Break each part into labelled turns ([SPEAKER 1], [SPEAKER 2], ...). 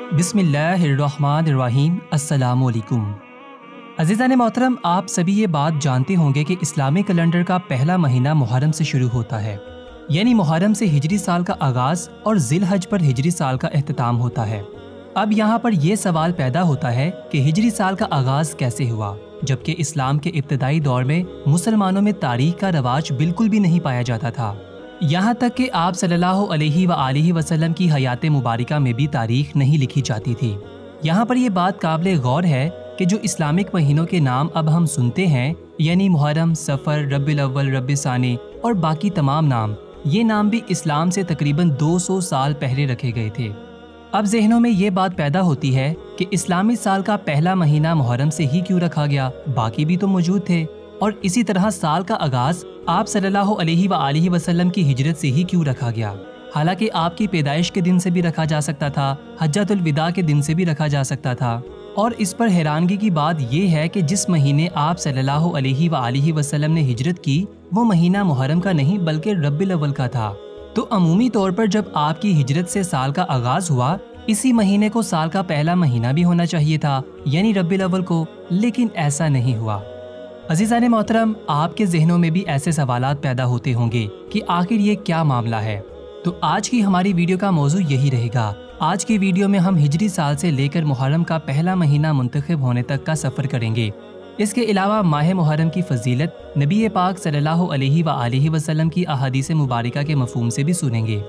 [SPEAKER 1] बिस्मिल्लाहिर्रहमानिर्रहीम। अस्सलामु अलैकुम। अज़ीज़ान मोहतरम, आप सभी ये बात जानते होंगे कि इस्लामी कैलेंडर का पहला महीना मुहर्रम से शुरू होता है, यानी मुहर्रम से हिजरी साल का आगाज़ और ज़िलहज पर हिजरी साल का इख्तिताम होता है। अब यहाँ पर यह सवाल पैदा होता है कि हिजरी साल का आगाज़ कैसे हुआ, जबकि इस्लाम के इब्तदाई दौर में मुसलमानों में तारीख का रवाज बिल्कुल भी नहीं पाया जाता था। यहाँ तक कि आप सल्लल्लाहु अलैहि वसल्लम की हयात मुबारका में भी तारीख नहीं लिखी जाती थी। यहाँ पर यह बात काबिल गौर है कि जो इस्लामिक महीनों के नाम अब हम सुनते हैं, यानी मुहर्रम, सफ़र, रबीउल अव्वल, रबीउल सानी और बाकी तमाम नाम, ये नाम भी इस्लाम से तकरीबन 200 साल पहले रखे गए थे। अब जहनों में ये बात पैदा होती है कि इस्लामी साल का पहला महीना मुहर्रम से ही क्यों रखा गया, बाकी भी तो मौजूद थे। और इसी तरह साल का आगाज़ आप सल्लल्लाहु अलैहि वसल्लम की हिजरत से ही क्यों रखा गया, हालांकि आपकी पैदाइश के दिन से भी रखा जा सकता था, हज्जतुल विदा के दिन से भी रखा जा सकता था। और इस पर हैरानगी की बात यह है कि जिस महीने आप सल्लल्लाहु अलैहि वसल्लम ने हिजरत की, वो महीना मुहर्रम का नहीं बल्कि रबीउल अव्वल का था। तो अमूमी तौर पर जब आपकी हिजरत से साल का आगाज़ हुआ, इसी महीने को साल का पहला महीना भी होना चाहिए था, यानी रबीउल अव्वल को, लेकिन ऐसा नहीं हुआ। अज़ीज़ान मोहतरम, आपके ज़हनों में भी ऐसे सवालात पैदा होते होंगे कि आखिर ये क्या मामला है। तो आज की हमारी वीडियो का मौजू यही रहेगा। आज की वीडियो में हम हिजरी साल से लेकर मुहर्रम का पहला महीना मुंतखब होने तक का सफ़र करेंगे। इसके अलावा माह मुहर्रम की फ़जीलत, नबी पाक सल्लल्लाहु अलैहि वसल्लम की अहादीस मुबारका के मफ़हूम से भी सुनेंगे।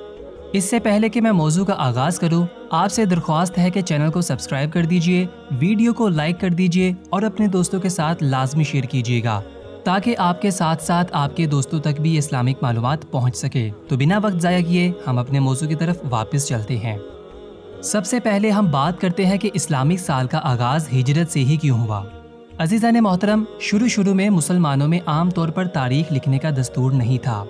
[SPEAKER 1] इससे पहले कि मैं मौजू का आगाज़ करूं, आपसे दरख्वास्त है कि चैनल को सब्सक्राइब कर दीजिए, वीडियो को लाइक कर दीजिए और अपने दोस्तों के साथ लाजमी शेयर कीजिएगा, ताकि आपके साथ साथ आपके दोस्तों तक भी इस्लामिक मालूमात पहुंच सके। तो बिना वक्त ज़ाया किए हम अपने मौजू की तरफ वापस चलते हैं। सबसे पहले हम बात करते हैं कि इस्लामिक साल का आगाज़ हिजरत से ही क्यों हुआ। अज़ीज़ान मोहतरम, शुरू में मुसलमानों में आम तौर पर तारीख लिखने का दस्तूर नहीं था।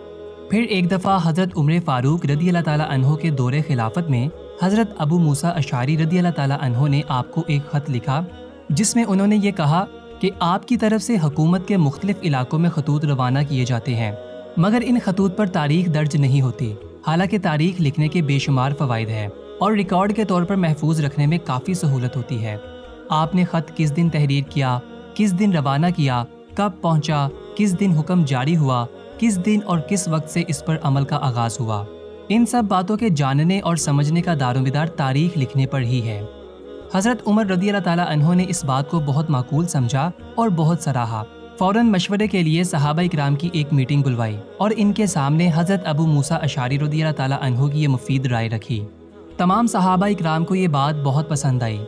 [SPEAKER 1] फिर एक दफ़ा हज़रत उमर फ़ारूक रदी अल्लाह ताला अन्हो के दौरे खिलाफत में हज़रत अबू मूसा अशारी रदी अल्लाह ताला अन्हो ने आपको एक ख़त लिखा, जिसमें उन्होंने ये कहा कि आपकी तरफ से हुकूमत के मुख्तलिफ इलाकों में खतूत रवाना किए जाते हैं, मगर इन खतूत पर तारीख दर्ज नहीं होती। हालांकि तारीख लिखने के बेशुमार फ़वाइद हैं और रिकॉर्ड के तौर पर महफूज रखने में काफ़ी सहूलत होती है। आपने ख़त किस दिन तहरीर किया, किस दिन रवाना किया, कब पहुँचा, किस दिन हुक्म जारी हुआ, किस दिन और किस वक्त से इस पर अमल का आगाज़ हुआ, इन सब बातों के जानने और समझने का दारोमदार तारीख लिखने पर ही है। हज़रत उमर रदी अल्लाह ताला अन्हो ने इस बात को बहुत माकूल समझा और बहुत सराहा। फ़ौरन मशवरे के लिए सहाबा इकराम की एक मीटिंग बुलवाई और इनके सामने हज़रत अबू मूसा अशारी रदी अल्लाह ताला अन्हो की ये मुफीद राय रखी। तमाम सहाबा इकराम को ये बात बहुत पसंद आई।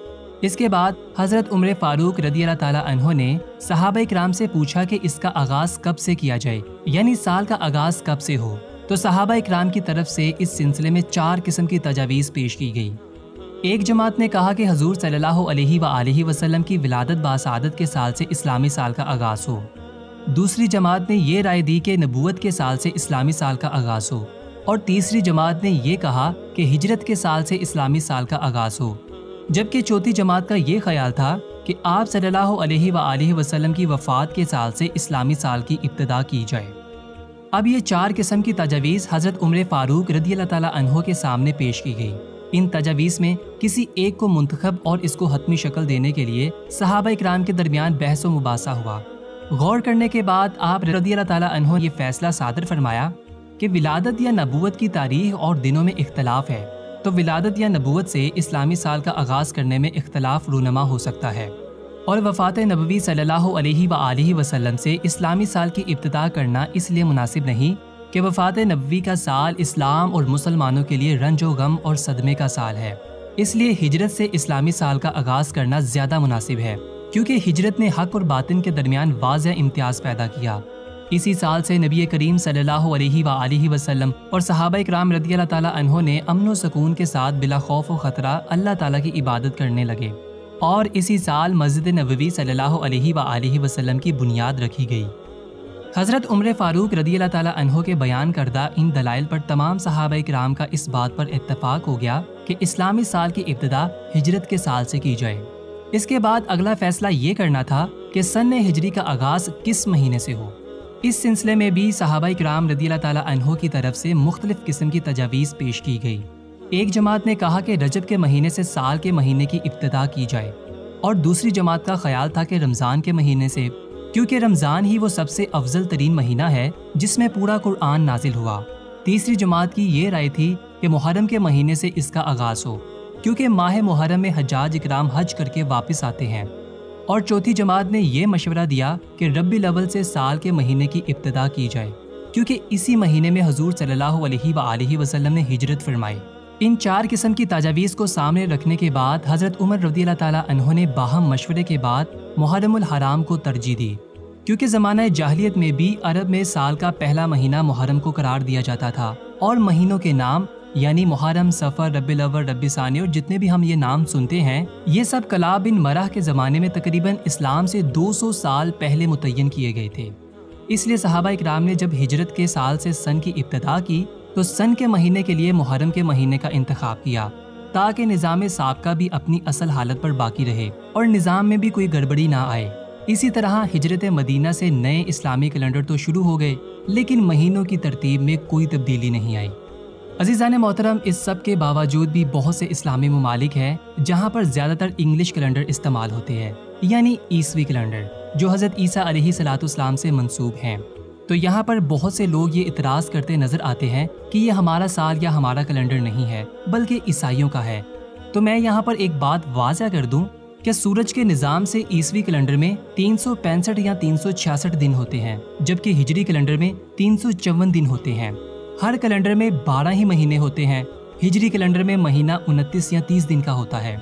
[SPEAKER 1] इसके बाद हज़रत उमर फ़ारूक रदी अल्लाह ताला अन्हो ने सहाबा इकराम से पूछा कि इसका आगाज़ कब से किया जाए, यानी साल का आगाज़ कब से हो। तो सहाबा इकराम की तरफ से इस सिलसिले में 4 किस्म की तजावीज़ पेश की गई। एक जमात ने कहा कि हजूर सल्लल्लाहु अलैहि वसल्लम की विलादत बासादत के साल से इस्लामी साल का आगाज़ हो। दूसरी जमात ने यह राय दी कि नबूवत के साल से इस्लामी साल का आगाज़ हो। और तीसरी जमात ने यह कहा कि हिजरत के साल से इस्लामी साल का आगाज़ हो। जबकि चौथी जमात का ये ख्याल था कि आप सल्लल्लाहु अलैहि वसल्लम की वफ़ात के साल से इस्लामी साल की इब्तिदा की जाए। अब ये 4 किस्म की तजावीज़ हज़रत उमर फ़ारूक रदी अल्लाह ताला अन्हो के सामने पेश की गई। इन तजावीज़ में किसी एक को मुंतखब और इसको हतमी शक्ल देने के लिए सहाबा इकराम के दरमियान बहस व मुबासा हुआ। गौर करने के बाद आप रदी अल्लाह ताला अन्हो ये फ़ैसला सादर फरमाया कि विलादत या नबूवत की तारीख और दिनों में इख्तलाफ है, तो विलादत या नबूवत से इस्लामी साल का आगाज़ करने में इख्तलाफ रूनमा हो सकता है, और वफ़ात नबवी सल्लल्लाहु अलैहि वसल्लम से इस्लामी साल की इब्तिदा करना इसलिए मुनासिब नहीं कि वफ़ात नबवी का साल इस्लाम और मुसलमानों के लिए रंजो गम और सदमे का साल है। इसलिए हिजरत से इस्लामी साल का आगाज़ करना ज़्यादा मुनासिब है, क्योंकि हिजरत ने हक़ और बातिन के दरमियान वाज़ेह इम्तियाज़ पैदा किया। इसी साल से नबी करीम सल्लल्लाहु अलैहि वसल्लम और सहाबा इकराम रदी अल्लाह ताला अन्हो ने अमन व सुकून के साथ बिला खौफ व ख़तरा अल्लाह ताला की इबादत करने लगे, और इसी साल मस्जिद नबवी सल्लल्लाहु अलैहि वसल्लम की बुनियाद रखी गई। हज़रत उमर फ़ारूक रदी अल्लाह ताला अन्हो के बयान करदा इन दलाइल पर तमाम सहाबा इकराम का इस बात पर इत्तफ़ाक़ हो गया कि इस्लामी साल की इब्तिदा हिजरत के साल से की जाए। इसके बाद अगला फ़ैसला ये करना था कि सन हिजरी का आगाज़ किस महीने से हो। इस सिलसिले में भी सहाबा इकराम रदी अल्लाह ताला अन्हो की तरफ से मुख्तलिफ किस्म की तजावीज़ पेश की गई। ایک جماعت نے کہا کہ رجب کے مہینے سے سال کے مہینے کی ابتدا کی جائے، اور دوسری جماعت کا خیال تھا کہ رمضان کے مہینے سے، کیونکہ رمضان ہی وہ سب سے افضل ترین مہینہ ہے جس میں پورا قرآن نازل ہوا۔ تیسری جماعت کی یہ رائے تھی کہ محرم کے مہینے سے اس کا آغاز ہو، کیونکہ ماہ محرم میں حجاج اکرام حج کر کے واپس آتے ہیں۔ اور چوتھی جماعت نے یہ مشورہ دیا کہ ربیع الاول سے سال کے مہینے کی ابتدا کی جائے، کیونکہ اسی مہینے میں حضور صلی اللہ علیہ وآلہ وسلم نے ہجرت فرمائی۔ ان چار قسم کی تجاویز کو سامنے رکھنے کے بعد حضرت عمر رضی اللہ تعالیٰ عنہ نے باہم مشورے کے بعد محرم الحرام کو ترجیح دی، کیونکہ زمانہ جاہلیت میں بھی عرب میں سال کا پہلا مہینہ محرم کو قرار دیا جاتا تھا، اور مہینوں کے نام یعنی محرم، صفر، ربیع الاول، ربیع ثانی اور جتنے بھی ہم یہ نام سنتے ہیں، یہ سب کلاب بن مرہ کے زمانے میں تقریباً اسلام سے 200 سال پہلے متعین کیے گئے تھے۔ اس لیے صحابہ اکرام نے جب ہجرت کے سال سے سن کی ابتدا کی تو سن کے مہینے کے لیے محرم کے مہینے کا انتخاب کیا، تاکہ نظام سابقہ بھی اپنی اصل حالت پر باقی رہے اور نظام میں بھی کوئی گڑبڑی نہ آئے۔ اسی طرح ہجرت مدینہ سے نئے اسلامی کیلنڈر تو شروع ہو گئے، لیکن مہینوں کی ترتیب میں کوئی تبدیلی نہیں آئی۔ عزیزان محترم، اس سب کے باوجود بھی بہت سے اسلامی ممالک ہیں جہاں پر زیادہ تر انگلش کیلنڈر استعمال ہوتے ہیں، یعنی عیسوی کیلنڈر، جو حضرت عیسیٰ علیہ السلام سے منسوب ہیں۔ تو یہاں پر بہت سے لوگ یہ اعتراض کرتے نظر آتے ہیں کہ یہ ہمارا سال یا ہمارا کیلنڈر نہیں ہے بلکہ عیسائیوں کا ہے۔ تو میں یہاں پر ایک بات واضح کر دوں کہ سورج کے نظام سے عیسوی کیلنڈر میں 365 یا 366 دن ہوتے ہیں، جبکہ ہجری کیلنڈر میں 354 دن ہوتے ہیں۔ ہر کیلنڈر میں 12 ہی مہینے ہوتے ہیں۔ ہجری کیلنڈر میں مہینہ 29 یا 30 دن کا ہوتا ہے،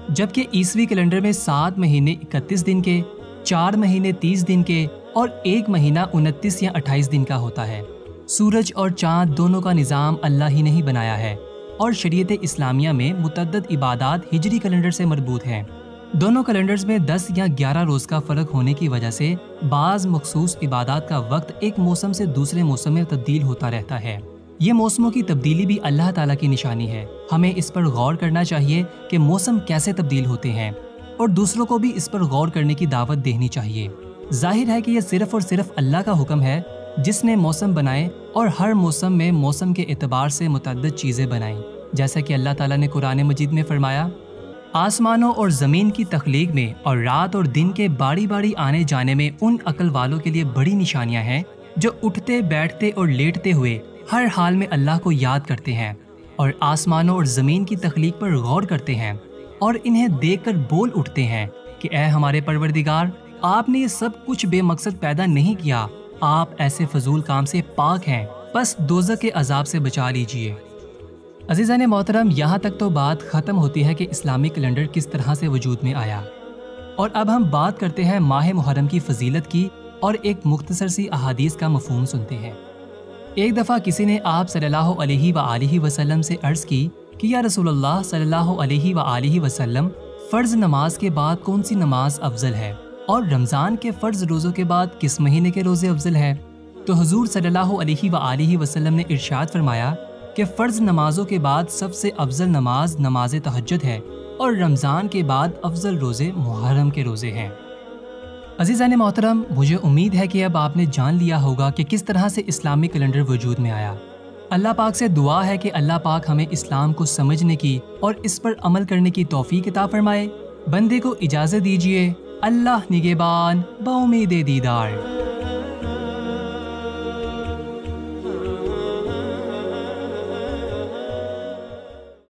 [SPEAKER 1] جبکہ عیسوی کیلنڈر میں 7 مہینے 31 دن کے، 4 مہینے 30 دن کے اور 1 مہینہ 29 یا 28 دن کا ہوتا ہے۔ سورج اور چاند دونوں کا نظام اللہ ہی نہیں بنایا ہے، اور شریعت اسلامیہ میں متعدد عبادات ہجری کیلنڈر سے مربوط ہیں۔ دونوں کیلنڈرز میں 10 یا 11 روز کا فرق ہونے کی وجہ سے بعض مخصوص عبادات کا وقت ایک موسم سے دوسرے موسم میں تبدیل ہوتا رہتا ہے۔ یہ موسموں کی تبدیلی بھی اللہ تعالیٰ کی نشانی ہے۔ ہمیں اس پر غور کرنا چاہیے کہ موسم کیسے تبدیل ہوتے ہیں، اور دوسروں کو بھی اس پر غور کرنے کی دعوت دینی چاہیے۔ ظاہر ہے کہ یہ صرف اور صرف اللہ کا حکم ہے جس نے موسم بنائے، اور ہر موسم میں موسم کے اعتبار سے متعدد چیزیں بنائیں، جیسا کہ اللہ تعالیٰ نے قرآن مجید میں فرمایا، آسمانوں اور زمین کی تخلیق میں اور رات اور دن کے باری باری آنے جانے میں ان عقل والوں کے لیے بڑی نشانیاں ہیں جو اٹھتے بیٹھتے اور لیٹتے ہوئے ہر حال میں اللہ کو یاد کرتے ہیں، اور آسمانوں اور زمین کی تخلیق پر غور کرتے ہیں، اور انہیں دیکھ کر بول اٹھتے ہیں کہ اے ہمارے پروردگار، آپ نے یہ سب کچھ بے مقصد پیدا نہیں کیا، آپ ایسے فضول کام سے پاک ہیں، بس دوزخ کے عذاب سے بچا لیجئے۔ عزیزان محترم، یہاں تک تو بات ختم ہوتی ہے کہ اسلامی کیلنڈر کس طرح سے وجود میں آیا، اور اب ہم بات کرتے ہیں ماہ محرم کی فضیلت کی، اور ایک مختصر سی احادیث کا مفہوم سنتے ہیں۔ ایک دفعہ کسی نے آپ صلی اللہ علیہ وآلہ وسلم سے عرض کی کہ یا رسول اللہ صلی اللہ علیہ وآلہ وسلم، فرض نماز کے بعد کون سی نماز افضل ہے، اور رمضان کے فرض روزوں کے بعد کس مہینے کے روزے افضل ہیں؟ تو حضور صلی اللہ علیہ وآلہ وسلم نے ارشاد فرمایا کہ فرض نمازوں کے بعد سب سے افضل نماز نماز تہجد ہے، اور رمضان کے بعد افضل روزے محرم کے روزے ہیں۔ عزیزان محترم، مجھے امید ہے کہ اب آپ نے جان لیا ہوگا کہ کس طرح سے اسلامی کیلنڈر وجود میں آیا۔ اللہ پاک سے دعا ہے کہ اللہ پاک ہمیں اسلام کو سمجھنے کی اور اس پر عمل کرنے کی توفیق عطا فرمائے۔ بندے کو اجازت دیجیے، اللہ نگہبان، بامید دیدار۔